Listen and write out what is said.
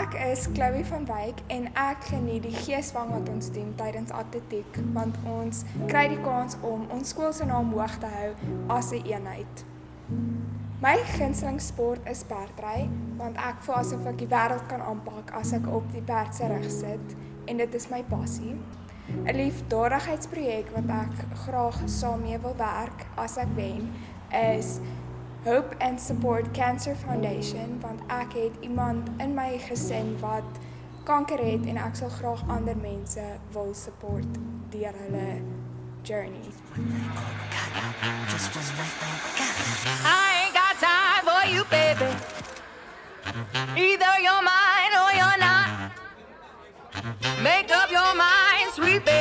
Ek is Chloe van Wyk en ek geniet die geesvang wat ons doen tydens atletiek, want ons kry die kans om ons skool se naam hoog te hou as 'n eenheid. My gunsteling sport is perdry, want ek voel asof ek die wêreld kan aanpak as ek op die perd se rug sit en dit is my passie. 'n Liefdadigheidsprojek wat ek graag saam mee wil werk as ek wen is Hope and Support Cancer Foundation, want ek het iemand in my gesin wat kanker het en ek sal graag ander mense wil support deur hulle journey. I ain't got time for you, baby. Either you're mine or you're not. Make up your mind, sweet baby.